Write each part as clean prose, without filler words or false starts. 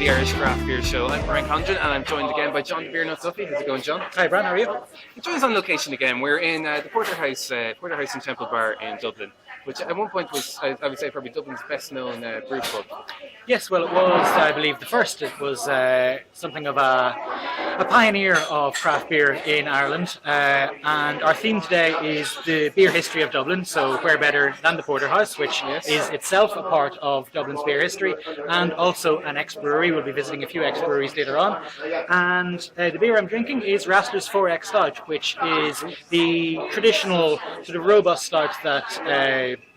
the Irish Craft Beer Show. I'm Brian Condren and I'm joined again by John the Beer Nut Duffy. How's it going, John? Hi, Brian, how are you? He joins on location again. We're in the Porterhouse and Temple Bar in Dublin, which at one point was, I would say, probably Dublin's best known brew pub. Yes, well, it was, I believe, the first. It was something of a pioneer of craft beer in Ireland. And our theme today is the beer history of Dublin, so where better than the Porterhouse, which is itself a part of Dublin's beer history, and also an ex-brewery. We'll be visiting a few ex-breweries later on. And the beer I'm drinking is Rassler's 4X Stout, which is the traditional sort of robust stout that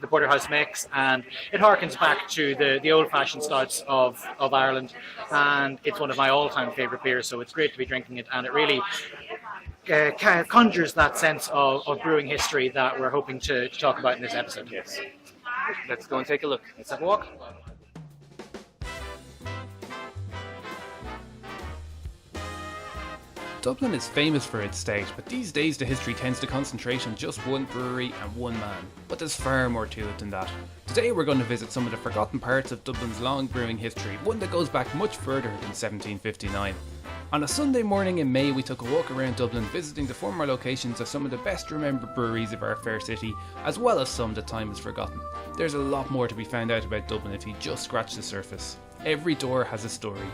the Porterhouse makes, and it harkens back to the old-fashioned stouts of Ireland, and it's one of my all-time favourite beers, so it's great to be drinking it, and it really conjures that sense of brewing history that we're hoping to talk about in this episode. Yes. Let's go and take a look. Let's have a walk. Dublin is famous for its stout, but these days the history tends to concentrate on just one brewery and one man. But there's far more to it than that. Today we're going to visit some of the forgotten parts of Dublin's long brewing history, one that goes back much further than 1759. On a Sunday morning in May, we took a walk around Dublin, visiting the former locations of some of the best remembered breweries of our fair city, as well as some that time has forgotten. There's a lot more to be found out about Dublin if you just scratch the surface. Every door has a story.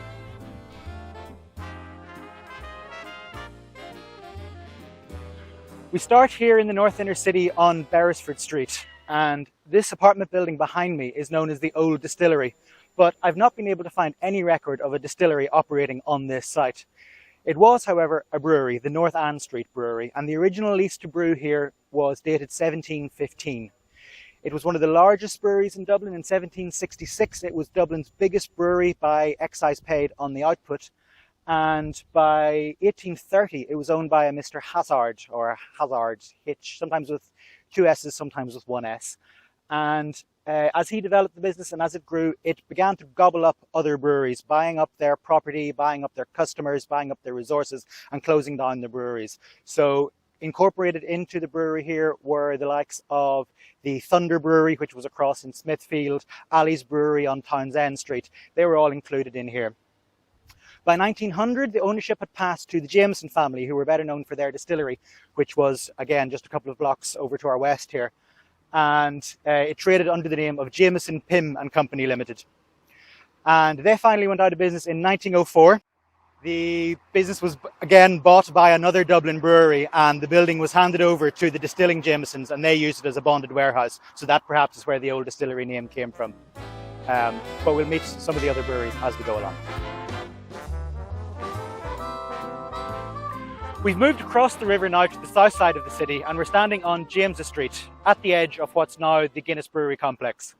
We start here in the North Inner City on Beresford Street, and this apartment building behind me is known as the Old Distillery, but I've not been able to find any record of a distillery operating on this site. It was, however, a brewery, the North Ann Street Brewery, and the original lease to brew here was dated 1715. It was one of the largest breweries in Dublin. In 1766, it was Dublin's biggest brewery by excise paid on the output. And by 1830, it was owned by a Mr. Hazard, or Hazard Hitch, sometimes with two S's, sometimes with one S. And as he developed the business and as it grew, it began to gobble up other breweries, buying up their property, buying up their customers, buying up their resources, and closing down the breweries. So incorporated into the brewery here were the likes of the Thunder Brewery, which was across in Smithfield, Ali's Brewery on Townsend Street. They were all included in here. By 1900, the ownership had passed to the Jameson family, who were better known for their distillery, which was, again, just a couple of blocks over to our west here. And it traded under the name of Jameson, Pym and Company Limited. And they finally went out of business in 1904. The business was, again, bought by another Dublin brewery, and the building was handed over to the distilling Jamesons, and they used it as a bonded warehouse. So that perhaps is where the old distillery name came from. But we'll meet some of the other breweries as we go along. We've moved across the river now to the south side of the city, and we're standing on James's Street at the edge of what's now the Guinness Brewery complex.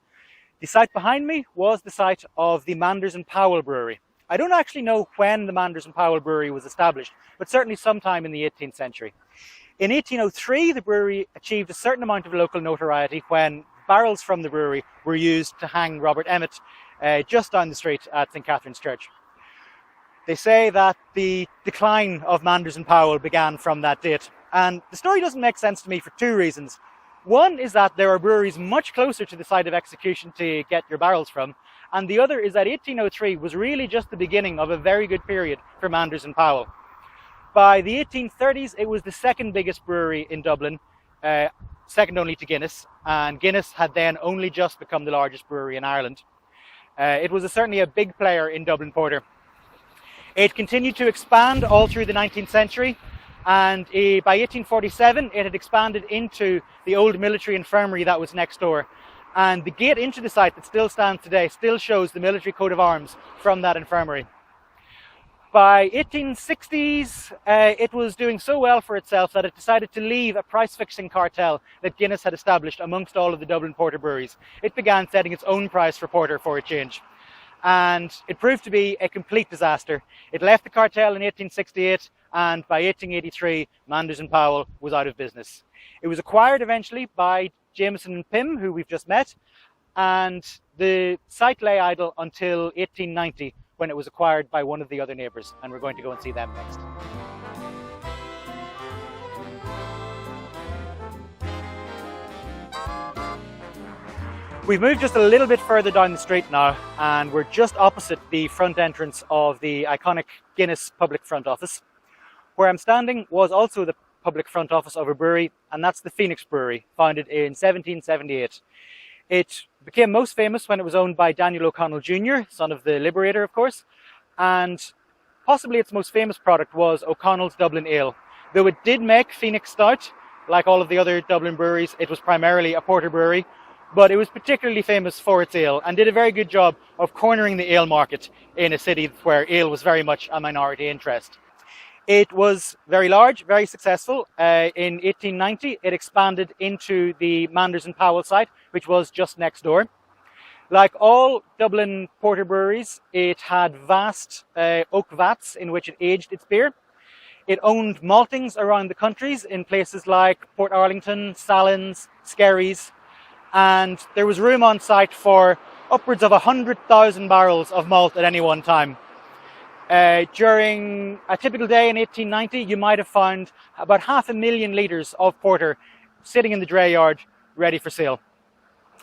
The site behind me was the site of the Manders and Powell Brewery. I don't actually know when the Manders and Powell Brewery was established, but certainly sometime in the 18th century. In 1803, the brewery achieved a certain amount of local notoriety when barrels from the brewery were used to hang Robert Emmet just down the street at St. Catherine's Church. They say that the decline of Manders and Powell began from that date. And the story doesn't make sense to me for two reasons. One is that there are breweries much closer to the site of execution to get your barrels from. And the other is that 1803 was really just the beginning of a very good period for Manders and Powell. By the 1830s, it was the second biggest brewery in Dublin, second only to Guinness. And Guinness had then only just become the largest brewery in Ireland. It was certainly a big player in Dublin Porter. It continued to expand all through the 19th century, and by 1847 it had expanded into the old military infirmary that was next door. And the gate into the site that still stands today still shows the military coat of arms from that infirmary. By 1860s, it was doing so well for itself that it decided to leave a price-fixing cartel that Guinness had established amongst all of the Dublin porter breweries. It began setting its own price for porter for a change. And it proved to be a complete disaster. It left the cartel in 1868, and by 1883, Manders and Powell was out of business. It was acquired eventually by Jameson and Pym, who we've just met, and the site lay idle until 1890, when it was acquired by one of the other neighbours, and we're going to go and see them next. We've moved just a little bit further down the street now, and we're just opposite the front entrance of the iconic Guinness public front office. Where I'm standing was also the public front office of a brewery, and that's the Phoenix Brewery, founded in 1778. It became most famous when it was owned by Daniel O'Connell Jr., son of the Liberator, of course, and possibly its most famous product was O'Connell's Dublin Ale. Though it did make Phoenix Stout, like all of the other Dublin breweries, it was primarily a porter brewery, but it was particularly famous for its ale and did a very good job of cornering the ale market in a city where ale was very much a minority interest. It was very large, very successful. In 1890, it expanded into the Manders and Powell site, which was just next door. Like all Dublin porter breweries, it had vast oak vats in which it aged its beer. It owned maltings around the countries in places like Port Arlington, Sallins, Skerries, and there was room on site for upwards of 100,000 barrels of malt at any one time. During a typical day in 1890, you might have found about 500,000 litres of porter sitting in the dray yard ready for sale.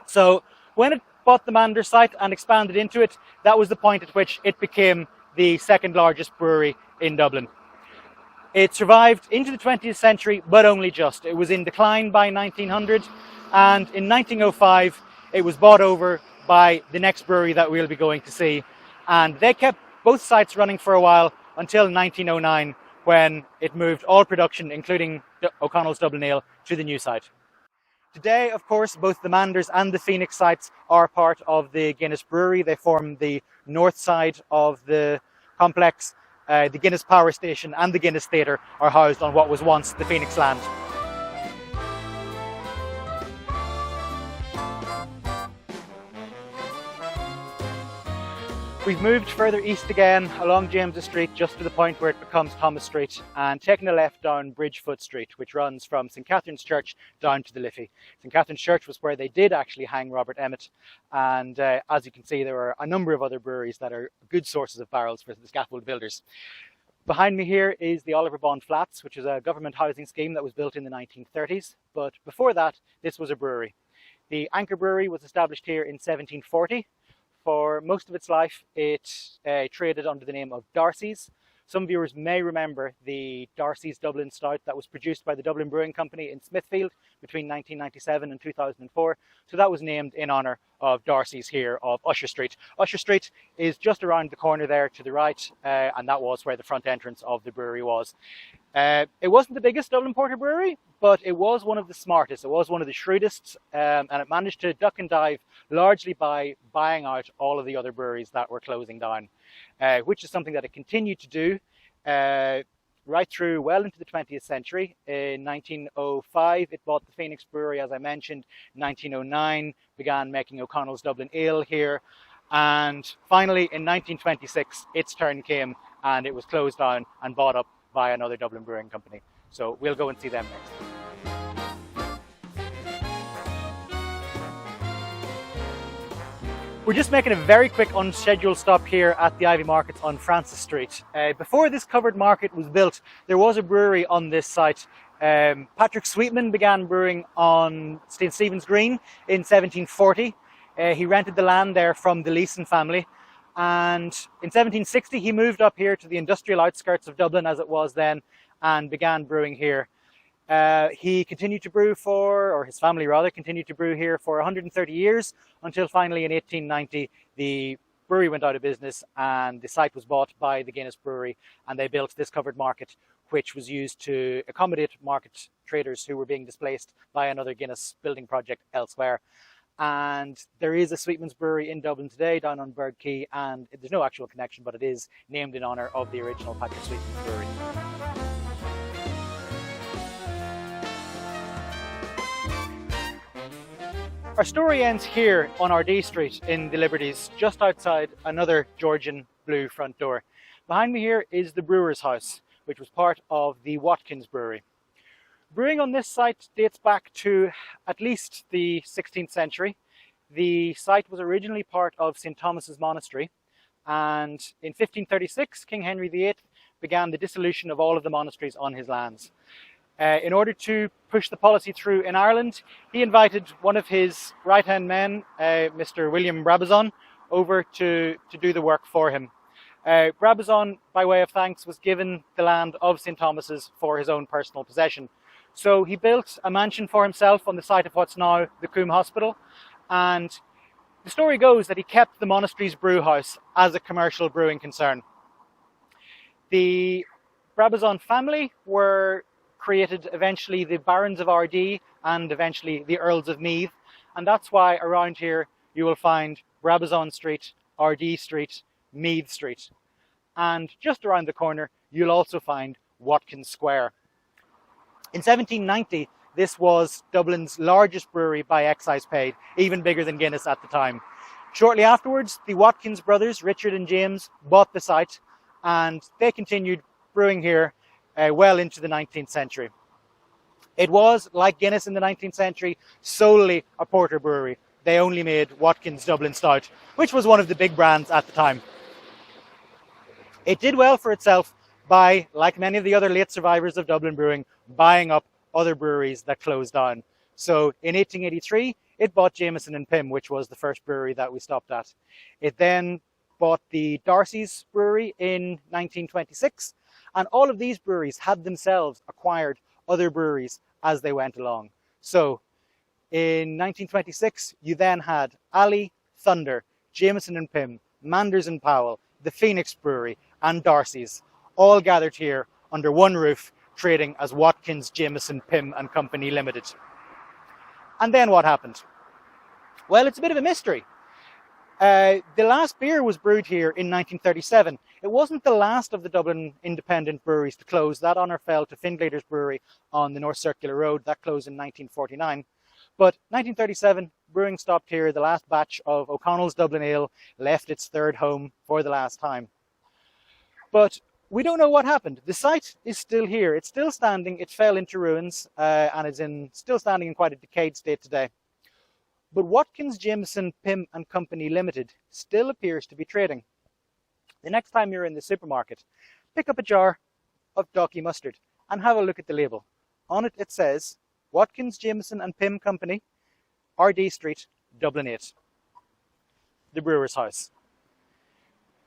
So when it bought the Manders site and expanded into it, that was the point at which it became the second largest brewery in Dublin. It survived into the 20th century, but only just. It was in decline by 1900, and in 1905, it was bought over by the next brewery that we'll be going to see. And they kept both sites running for a while until 1909, when it moved all production, including O'Connell's Dublin Ale, to the new site. Today, of course, both the Manders and the Phoenix sites are part of the Guinness Brewery. They form the north side of the complex. The Guinness Power Station and the Guinness Theatre are housed on what was once the Phoenix land. We've moved further east again along James's Street just to the point where it becomes Thomas Street, and taken a left down Bridgefoot Street, which runs from St Catherine's Church down to the Liffey. St Catherine's Church was where they did actually hang Robert Emmet, and as you can see, there are a number of other breweries that are good sources of barrels for the scaffold builders. Behind me here is the Oliver Bond Flats, which is a government housing scheme that was built in the 1930s, but before that, this was a brewery. The Anchor Brewery was established here in 1740. For most of its life, it traded under the name of Darcy's. Some viewers may remember the Darcy's Dublin Stout that was produced by the Dublin Brewing Company in Smithfield between 1997 and 2004. So that was named in honour of Darcy's here of Usher Street. Usher Street is just around the corner there to the right, and that was where the front entrance of the brewery was. It wasn't the biggest Dublin Porter brewery, but it was one of the smartest. It was one of the shrewdest, and it managed to duck and dive largely by buying out all of the other breweries that were closing down, which is something that it continued to do right through well into the 20th century. In 1905, it bought the Phoenix Brewery, as I mentioned. In 1909, began making O'Connell's Dublin Ale here. And finally, in 1926, its turn came, and it was closed down and bought up by another Dublin brewing company. So we'll go and see them next. We're just making a very quick unscheduled stop here at the Ivy Markets on Francis Street. Before this covered market was built, there was a brewery on this site. Patrick Sweetman began brewing on St Stephen's Green in 1740. He rented the land there from the Leeson family. And in 1760, he moved up here to the industrial outskirts of Dublin, as it was then, and began brewing here. He continued to brew or his family rather, continued to brew here for 130 years, until finally in 1890, the brewery went out of business and the site was bought by the Guinness Brewery, and they built this covered market, which was used to accommodate market traders who were being displaced by another Guinness building project elsewhere. And there is a Sweetman's Brewery in Dublin today, down on Bird Quay, and there's no actual connection, but it is named in honour of the original Patrick Sweetman's Brewery. Our story ends here on Ardee Street in the Liberties, just outside another Georgian blue front door. Behind me here is the Brewer's House, which was part of the Watkins Brewery. Brewing on this site dates back to at least the 16th century. The site was originally part of St Thomas's Monastery, and in 1536, King Henry VIII began the dissolution of all of the monasteries on his lands. In order to push the policy through in Ireland, he invited one of his right-hand men, Mr. William Brabazon, over to do the work for him. Brabazon, by way of thanks, was given the land of St. Thomas's for his own personal possession. So he built a mansion for himself on the site of what's now the Coombe Hospital, and the story goes that he kept the monastery's brew house as a commercial brewing concern. The Brabazon family were created eventually the Barons of Ardee and eventually the Earls of Meath, and that's why around here you will find Brabazon Street, Ardee Street, Meath Street, and just around the corner you'll also find Watkins Square. In 1790, this was Dublin's largest brewery by excise paid, even bigger than Guinness at the time. Shortly afterwards, the Watkins brothers, Richard and James, bought the site, and they continued brewing here well into the 19th century. It was, like Guinness in the 19th century, solely a porter brewery. They only made Watkins Dublin Stout, which was one of the big brands at the time. It did well for itself by, like many of the other late survivors of Dublin brewing, buying up other breweries that closed down. So in 1883, it bought Jameson and Pym, which was the first brewery that we stopped at. It then bought the Darcy's brewery in 1926, and all of these breweries had themselves acquired other breweries as they went along. So in 1926, you then had Alley, Thunder, Jameson and Pym, Manders and Powell, the Phoenix Brewery, and Darcy's, all gathered here under one roof, trading as Watkins, Jameson, Pym and Company Limited. And then what happened? Well, it's a bit of a mystery. The last beer was brewed here in 1937. It wasn't the last of the Dublin independent breweries to close. That honour fell to Finglater's Brewery on the North Circular Road. That closed in 1949. But 1937, brewing stopped here. The last batch of O'Connell's Dublin Ale left its third home for the last time. But we don't know what happened. The site is still here. It's still standing. It fell into ruins and is still standing in quite a decayed state today. But Watkins, Jameson, Pym and Company Limited still appears to be trading. The next time you're in the supermarket, pick up a jar of Duffy mustard and have a look at the label. On it, it says Watkins, Jameson and Pym Company, Ardee Street, Dublin 8. The brewer's house.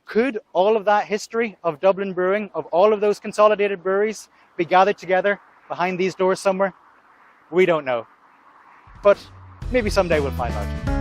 Could all of that history of Dublin brewing, of all of those consolidated breweries, be gathered together behind these doors somewhere? We don't know. But maybe someday we'll find out.